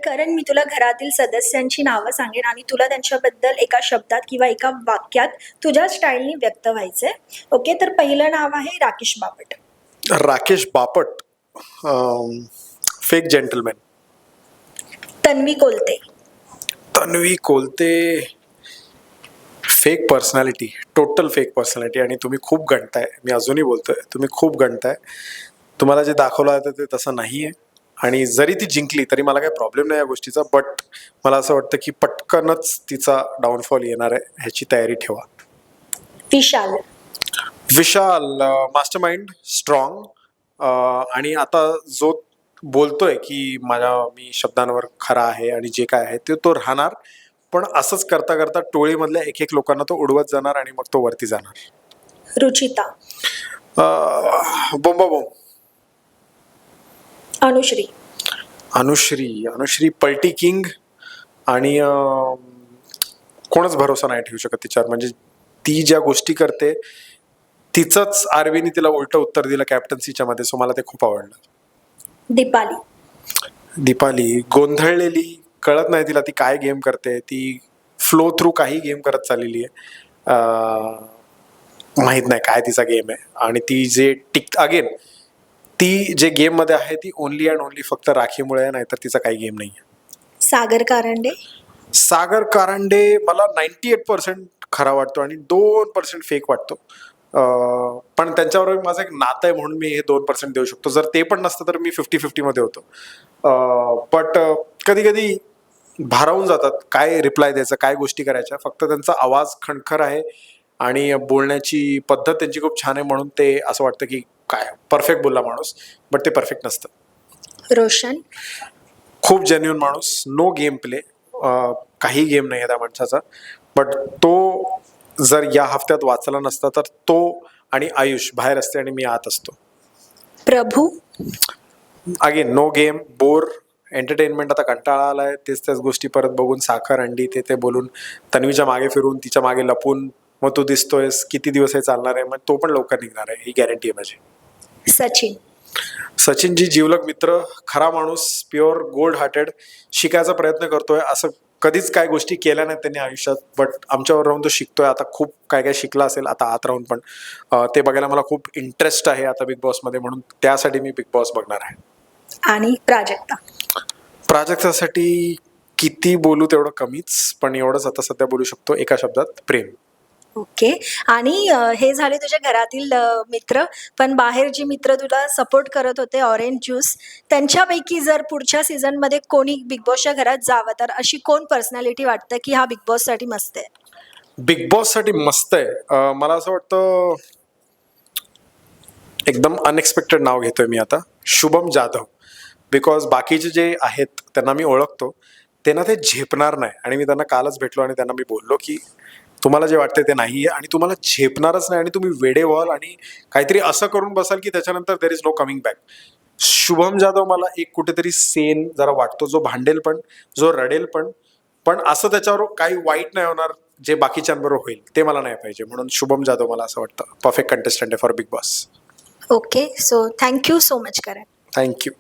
करण, मी तुला घरातील सदस्यांची नावं सांगेन आणि तुला त्यांच्याबद्दल एका शब्दात किंवा एका वाक्यात तुझ्या स्टाईलनी व्यक्त व्हायचंय. ओके, तर पहिलं नाव आहे Rakesh Bapat. Rakesh Bapat, fake gentleman. Tanvi Kolte. Tanvi Kolte, fake personality, total fake personality. आणि तुम्ही खूप गणताय, मी अजूनही बोलतोय, तुम्ही खूप गणताय. तुम्हाला जे दाखवलं आहे ते तसं नाही आहे. आणि जरी ती जिंकली तरी मला काही प्रॉब्लेम नाही या गोष्टीचा, बट मला असं वाटतं की पटकनच तिचा डाऊनफॉल येणार आहे, ह्याची तयारी ठेवा. विशाल. विशाल, मास्टर माइंड, स्ट्रॉंग. आणि आता जो बोलतोय की मी शब्दांवर खरा आहे आणि जे काय आहे ते तो राहणार, पण असंच करता करता टोळीमधल्या एक एक लोकांना तो उडवत जाणार आणि मग तो वरती जाणार. रुचिता. बोंबाबोंब. अनुश्री. अनुश्री पलटी किंग. आणि कोणच भरोसा नाही ठेवू शकत तिच्यावर. म्हणजे ती ज्या गोष्टी करते तिचंच आरवीने तिला उलटं उत्तर दिलं कॅप्टन्सीच्या मध्ये, सो मला ते खूप आवडलं. दीपाली. दीपाली गोंधळलेली, कळत नाही तिला ती काय गेम करते. ती फ्लो थ्रू काही गेम करत चाललेली आहे, माहीत नाही काय तिचा गेम आहे. आणि ती जे अगेन ती जे गेम मध्ये आहे ती ओनली अँड ओनली फक्त राखीमुळे आहे, नाहीतर तिचा काही गेम नाही आहे. सागर कारंडे. सागर कारंडे मला 98% खरा वाटतो आणि 2% फेक वाटतो. पण त्यांच्यावर माझं एक नातं आहे म्हणून मी हे 2% देऊ शकतो. जर ते पण नसतं तर मी 50-50 मध्ये होतो. बट कधी कधी भारावून जातात, काय रिप्लाय द्यायचं, काय गोष्टी करायच्या. फक्त त्यांचा आवाज खणखर आहे आणि बोलण्याची पद्धत त्यांची खूप छान आहे, म्हणून ते असं वाटतं की काय परफेक्ट बोलला माणूस, बट ते परफेक्ट नसतं. रोशन. खूप जेन्युइन माणूस, नो गेम प्ले, काही गेम नाही आहे त्या माणसाचा. बट तो जर या हफ्त्यात वाचला नसता तर तो आणि आयुष बाहेर असते आणि मी आत असतो. Prabhu. Again no game, bore, entertainment. आता कंटाळा आलाय तेच गोष्टी परत बघून, साखर अंडी ते बोलून, तन्वीच्या मागे फिरून, तिच्या मागे लपून, मग तू दिसतोयस, किती दिवस हे चालणार आहे, मग तो पण लवकर निघणार आहे, ही गॅरंटी आहे माझी. सचिन. सचिनजी जिवलग मित्र, खरा माणूस, प्युअर गोल्ड हार्टेड, शिकायचा प्रयत्न करतोय. असं कधीच काय गोष्टी केल्या नाहीत त्यांनी आयुष्यात, बट आमच्यावर राहून तो शिकतोय. आता खूप काय काय शिकला असेल आता आत राहून, पण ते बघायला मला खूप इंटरेस्ट आहे आता बिग बॉसमध्ये, म्हणून त्यासाठी मी बिग बॉस बघणार आहे. आणि प्राजक्ता. प्राजक्तासाठी किती बोलू तेवढं कमीच, पण एवढंच आता सध्या बोलू शकतो एका शब्दात, प्रेम. ओके. आणि हे झाले तुझ्या घरातील मित्र, पण बाहेर जी मित्र तुला सपोर्ट करत होते, ऑरेंज ज्यूस, त्यांच्यापैकी जर पुढच्या सीझनमध्ये कोणी बिग बॉसच्या घरात जावं, तर अशी कोण पर्सनॅलिटी वाटतं की हा बिग बॉससाठी मस्त आहे? बिग बॉससाठी मस्त आहे, मला असं वाटतं. एकदम अनएक्सपेक्टेड नाव घेतोय मी आता, शुभम जाधव. बिकॉज बाकीचे जे आहेत त्यांना मी ओळखतो, त्यांना ते झेपणार नाही. आणि मी त्यांना कालच भेटलो आणि त्यांना मी बोललो की तुम्हाला जे वाटते ते नाही आहे आणि तुम्हाला झेपणारच नाही, आणि तुम्ही वेडे व्हाल आणि काहीतरी असं करून बसाल की त्याच्यानंतर there is no coming back. Shubham Jadhav मला एक कुठेतरी सेन जरा वाटतो, जो भांडेल पण, जो रडेल पण, पण असं त्याच्यावर काही वाईट नाही होणार जे बाकीच्यांबरोबर होईल, ते मला नाही पाहिजे. म्हणून शुभम जाधव मला असं वाटतं परफेक्ट कंटेस्टंट आहे for big boss. Okay, so thank you so much Karan. Thank you.